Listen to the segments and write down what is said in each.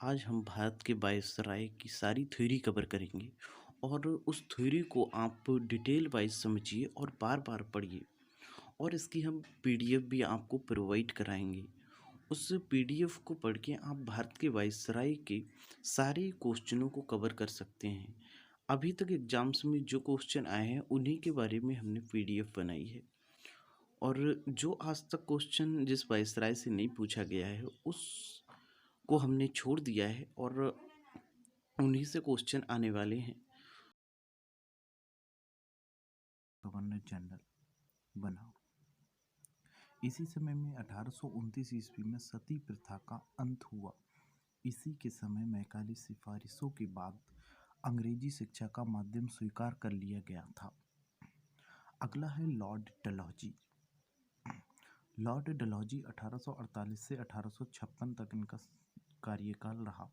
आज हम भारत के वायसराय की सारी थ्योरी कवर करेंगे और उस थ्योरी को आप डिटेल वाइज समझिए और बार बार पढ़िए। और इसकी हम पीडीएफ भी आपको प्रोवाइड कराएंगे। उस पीडीएफ को पढ़ के आप भारत के वायसराय के सारे क्वेश्चनों को कवर कर सकते हैं। अभी तक एग्जाम्स में जो क्वेश्चन आए हैं उन्हीं के बारे में हमने पीडीएफ बनाई है। और जो आज तक क्वेश्चन जिस वायसराय से नहीं पूछा गया है उस को हमने छोड़ दिया है और उन्हीं से क्वेश्चन आने वाले हैं। गवर्नर जनरल बना। इसी समय में 1829 ईस्वी में सती प्रथा का अंत हुआ। इसी के समय मैकाले सिफारिशों के बाद अंग्रेजी शिक्षा का माध्यम स्वीकार कर लिया गया था। अगला है लॉर्ड डलहौजी। लॉर्ड डलहौजी 1848 से 1856 तक इनका कार्यकाल रहा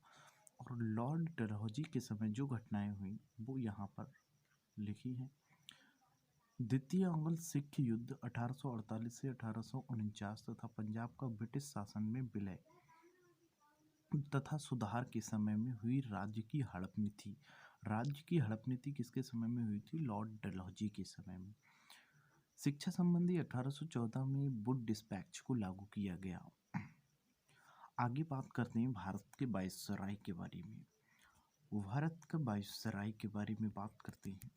और लॉर्ड डलहौजी के समय जो घटनाएं हुई वो यहाँ पर लिखी हैं। द्वितीय अंग्ल सिख युद्ध 1848 से 1849 तथा पंजाब का ब्रिटिश शासन में विलय तथा सुधार के समय में हुई राज्य की हड़प नीति। राज्य की हड़प नीति किसके समय में हुई थी? लॉर्ड डलहौजी के समय में। शिक्षा संबंधी 1814 में वुड डिस्पैच को लागू किया गया। आगे बात करते हैं भारत के वायसराय के बारे में। भारत का वायसराय के बारे में बात करते हैं।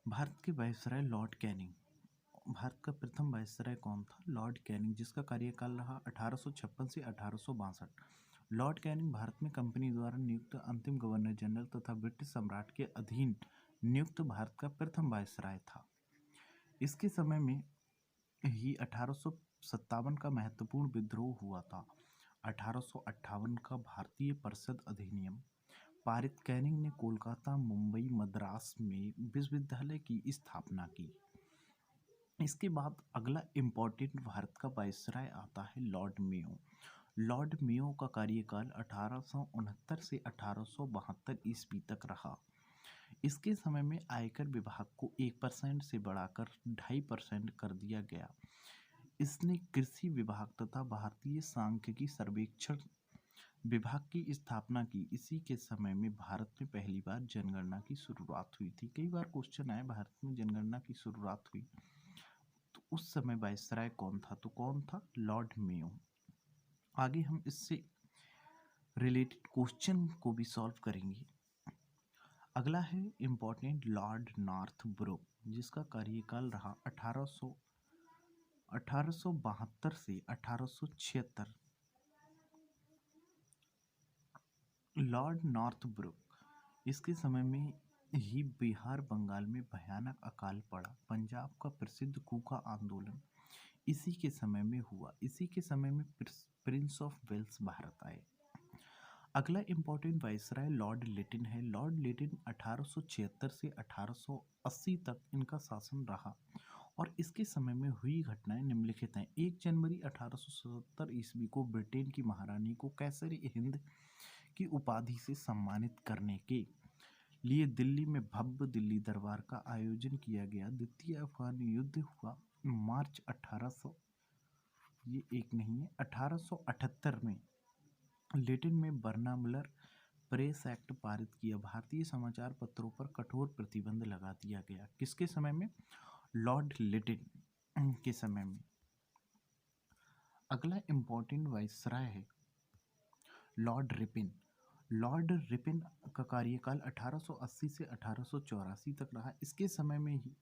भारत के वायसराय लॉर्ड कैनिंग। भारत का प्रथम वायसराय कौन था? लॉर्ड कैनिंग, जिसका कार्यकाल रहा 1856 से 1862। लॉर्ड कैनिंग भारत में कंपनी द्वारा नियुक्त अंतिम गवर्नर जनरल तथा ब्रिटिश सम्राट के अधीन नियुक्त भारत का प्रथम वायसराय था। इसके समय में ही 1857 का महत्वपूर्ण विद्रोह हुआ था। 1858 का भारतीय परिषद अधिनियम पारित कैनिंग ने कोलकाता, मुंबई, मद्रास में विश्वविद्यालय की स्थापना की। इसके बाद अगला इम्पोर्टेंट भारत का वायसराय आता है लॉर्ड मेयो। लॉर्ड मेयो का कार्यकाल 1869 से 1872 ईस्वी तक रहा। इसके समय में आयकर विभाग को 1% से बढ़ाकर 2.5% कर दिया गया। इसने कृषि विभाग तथा भारतीय सांख्यिकी सर्वेक्षण विभाग की स्थापना की। इसी के समय में भारत में पहली बार जनगणना की शुरुआत हुई थी। कई बार क्वेश्चन आए भारत में जनगणना की शुरुआत हुई तो उस समय वायसराय कौन था? तो कौन था? Lord Mayo. आगे हम इससे रिलेटेड क्वेश्चन को भी सॉल्व करेंगे। अगला है इम्पोर्टेंट लॉर्ड नॉर्थब्रुक, जिसका कार्यकाल रहा 1872 से 1876। लॉर्ड नॉर्थब्रुक, इसके समय में ही बिहार बंगाल में भयानक अकाल पड़ा। पंजाब का प्रसिद्ध कूका आंदोलन इसी के समय में हुआ। इसी के समय में प्रिंस ऑफ वेल्स भारत आए। अगला इम्पोर्टेंट वायसराय लॉर्ड लिटिन है। लॉर्ड लिटिन 1876 से 1880 तक इनका शासन रहा और इसके समय में हुई घटनाएं निम्नलिखित हैं। 1 जनवरी 1877 ईस्वी को ब्रिटेन की महारानी को कैसर-ए-हिंद की उपाधि से सम्मानित करने के लिए दिल्ली में भव्य दिल्ली दरबार का आयोजन किया गया। द्वितीय अफगान युद्ध हुआ मार्च 1878 में। लेटिन में बर्नामलर प्रेस एक्ट पारित किया। भारतीय समाचार पत्रों पर कठोर प्रतिबंध लगा दिया गया। किसके समय में? लॉर्ड लिटिन के समय में। अगला इम्पोर्टेंट वायसराय है लॉर्ड रिपिन। लॉर्ड रिपिन का कार्यकाल 1880 से 1884 तक रहा। इसके समय में ही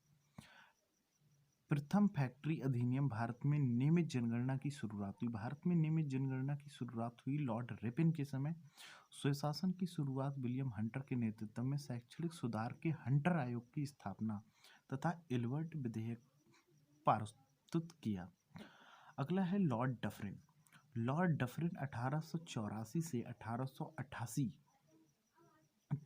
प्रथम फैक्ट्री अधिनियम भारत में नियमित जनगणना की शुरुआत हुई। भारत में नियमित जनगणना की शुरुआत हुई लॉर्ड रिपिन के समय। स्वशासन की शुरुआत विलियम हंटर के नेतृत्व में। शैक्षणिक सुधार के हंटर आयोग की स्थापना तथा एल्बर्ट विधेयक प्रस्तुत किया। अगला है लॉर्ड डफरिन। लॉर्ड डफरिन 1884 से 1888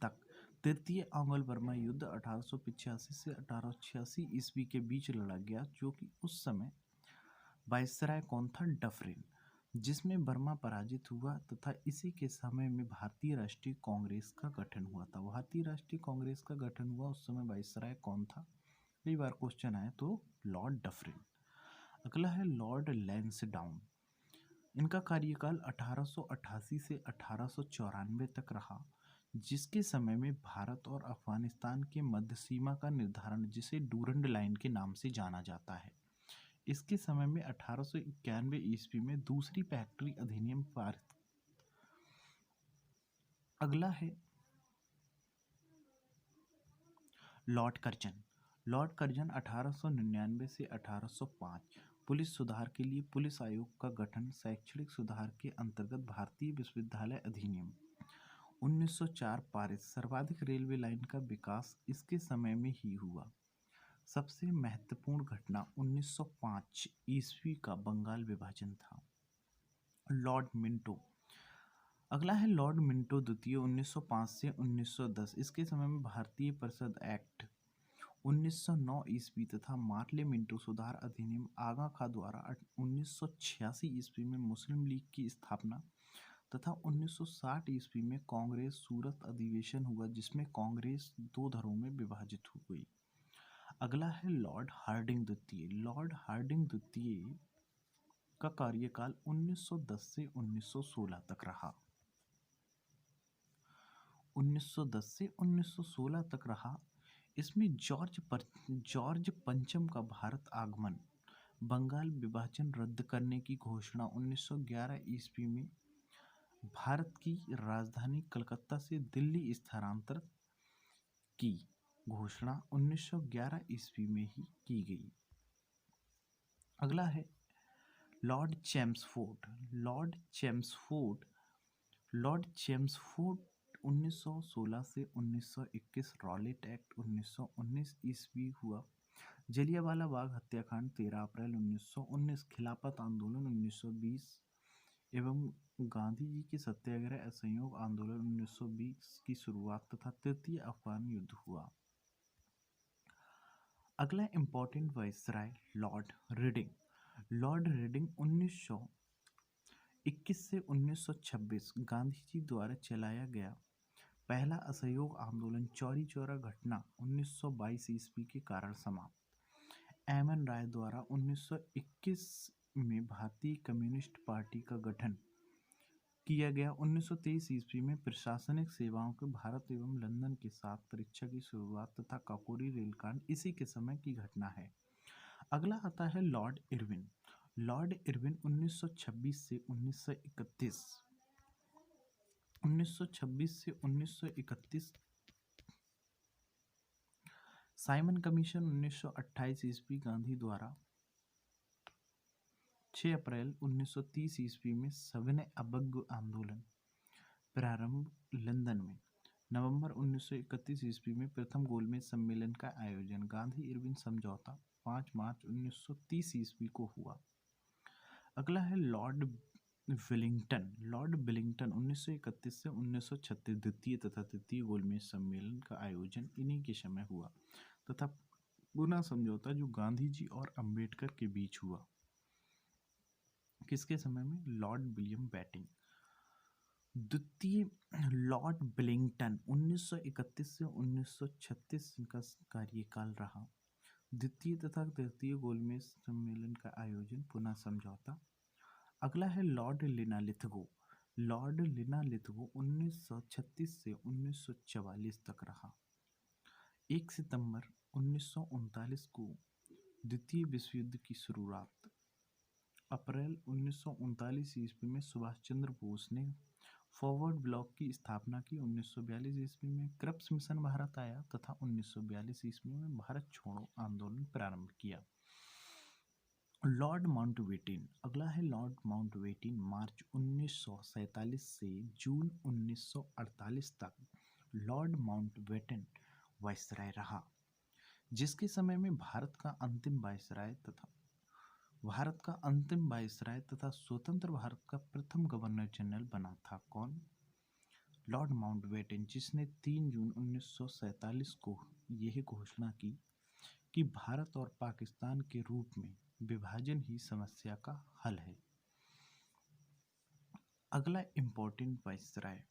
तक तृतीय आंग्ल बर्मा युद्ध 1885 से 1886 ईस्वी के बीच लड़ा गया, जो कि उस समय वायसराय कौन था? डफरिन, जिसमें बर्मा पराजित हुआ तथा इसी के समय में भारतीय राष्ट्रीय कांग्रेस का गठन हुआ था। भारतीय राष्ट्रीय कांग्रेस का गठन हुआ उस समय वायसराय कौन था? कई बार क्वेश्चन आए तो लॉर्ड डफरिन। अगला है लॉर्ड लैंसडाउन। इनका कार्यकाल 1888 से 1894 तक रहा, जिसके समय में भारत और अफगानिस्तान के मध्य सीमा का निर्धारण, जिसे डूरंड लाइन के नाम से जाना जाता है, इसके समय में 1891 ईस्वी में दूसरी फैक्ट्री अधिनियम पारित। अगला है लॉर्ड कर्जन। लॉर्ड कर्जन 1899 से 1805 पुलिस सुधार के लिए पुलिस आयोग का गठन, शैक्षणिक सुधार के अंतर्गत भारतीय विश्वविद्यालय अधिनियम 1904 पारित, सर्वाधिक रेलवे लाइन का विकास इसके समय में ही हुआ। सबसे महत्वपूर्ण घटना 1905 ईस्वी का बंगाल विभाजन था। Lord Minto. अगला है लॉर्ड मिंटो द्वितीय 1905 से 1910। इसके समय में भारतीय परिषद एक्ट 1909 ईस्वी तथा मार्ले मिंटो सुधार अधिनियम आगा खां द्वारा 1986 ईस्वी में मुस्लिम लीग की स्थापना तथा 1960 ईस्वी में कांग्रेस सूरत अधिवेशन हुआ, जिसमें कांग्रेस दो धड़ों में विभाजित हो गई। अगला है लॉर्ड हार्डिंग द्वितीय। लॉर्ड हार्डिंग द्वितीय का कार्यकाल 1910 से 1916 तक रहा। 1910 से 1916 तक रहा। इसमें जॉर्ज पंचम का भारत आगमन, बंगाल विभाजन रद्द करने की घोषणा 1911 ईस्वी में, भारत की राजधानी कलकत्ता से दिल्ली स्थानांतरित की घोषणा 1911 ईस्वी में ही की गई। अगला है लॉर्ड चेम्सफोर्ड। लॉर्ड चेम्सफोर्ड 1916 से 1921, रॉलेट एक्ट 1919 ईस्वी हुआ। जलियांवाला बाग हत्याकांड 13 अप्रैल 1919, खिलाफत आंदोलन 1920 एवं गांधी जी के सत्याग्रह असहयोग आंदोलन 1920 की शुरुआत तथा तृतीय अफगान युद्ध हुआ। अगला important viceroy Lord reading. Lord reading 1921 से 1926 गांधी जी द्वारा चलाया गया पहला असहयोग आंदोलन चौरी चौरा घटना 1922 ईस्वी के कारण समाप्त। एम एन राय द्वारा 1921 में भारतीय कम्युनिस्ट पार्टी का गठन किया गया। 1923 ईस्वी में प्रशासनिक सेवाओं के भारत एवं लंदन के साथ परीक्षा की शुरुआत तथा काकोरी रेलकांड इसी के समय की घटना है। अगला आता है लॉर्ड इरविन। लॉर्ड इरविन 1926 से 1931, 1926 से 1931, साइमन कमीशन 1928 ईस्वी गांधी द्वारा 6 अप्रैल 1930 ईस्वी में सविनय अवज्ञा आंदोलन प्रारंभ लंदन में। नवंबर 1931 ईस्वी में प्रथम गोलमेज सम्मेलन का आयोजन, गांधी इरविन समझौता 5 मार्च 1930 ईस्वी को हुआ। अगला है लॉर्ड विलिंगटन। लॉर्ड विलिंगटन 1931 से 1936 द्वितीय तथा तृतीय गोलमेज सम्मेलन का आयोजन इन्हीं के समय हुआ तथा पूना समझौता जो गांधी जी और अंबेडकर के बीच हुआ, किसके समय में? Lord William Bentinck. द्वितीय लॉर्ड विलिंगटन 1931 से 1936 का कार्यकाल रहा। द्वितीय तथा तृतीय गोलमेज सम्मेलन का आयोजन, पुनः समझौता। अगला है लॉर्ड लिनालिथगो। लॉर्ड लिनालिथगो 1936 से 1944 तक रहा। 1 सितंबर 1939 को द्वितीय विश्व युद्ध की शुरुआत। अप्रैल 1939 ईस्वी में सुभाष चंद्र बोस ने फॉरवर्ड ब्लॉक की स्थापना की। 1942 ईस्वी में क्रिप्स मिशन भारत आया तथा 1942 ईस्वी में भारत छोड़ो आंदोलन प्रारंभ किया। Lord Mountbatten. अगला है लॉर्ड माउंटबेटन। मार्च 1947 से जून 1948 तक लॉर्ड माउंटबेटन वायसराय रहा, जिसके समय में भारत का अंतिम वायसराय तथा स्वतंत्र भारत का प्रथम गवर्नर जनरल बना था। कौन? लॉर्ड माउंटबेटन, जिसने 3 जून 1947 को यह घोषणा की कि भारत और पाकिस्तान के रूप में विभाजन ही समस्या का हल है। अगला इंपॉर्टेंट वायसराय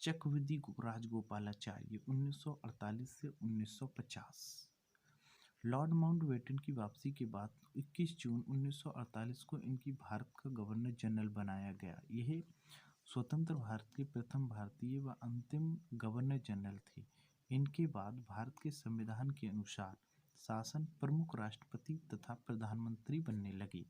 चक्रवर्ती राजगोपालाचारी 1948 से 1950। लॉर्ड माउंटबेटन की वापसी के बाद 21 जून 1948 को इनकी भारत का गवर्नर जनरल बनाया गया। यह स्वतंत्र भारत के प्रथम भारतीय व अंतिम गवर्नर जनरल थे। इनके बाद भारत के संविधान के अनुसार शासन प्रमुख राष्ट्रपति तथा प्रधानमंत्री बनने लगे।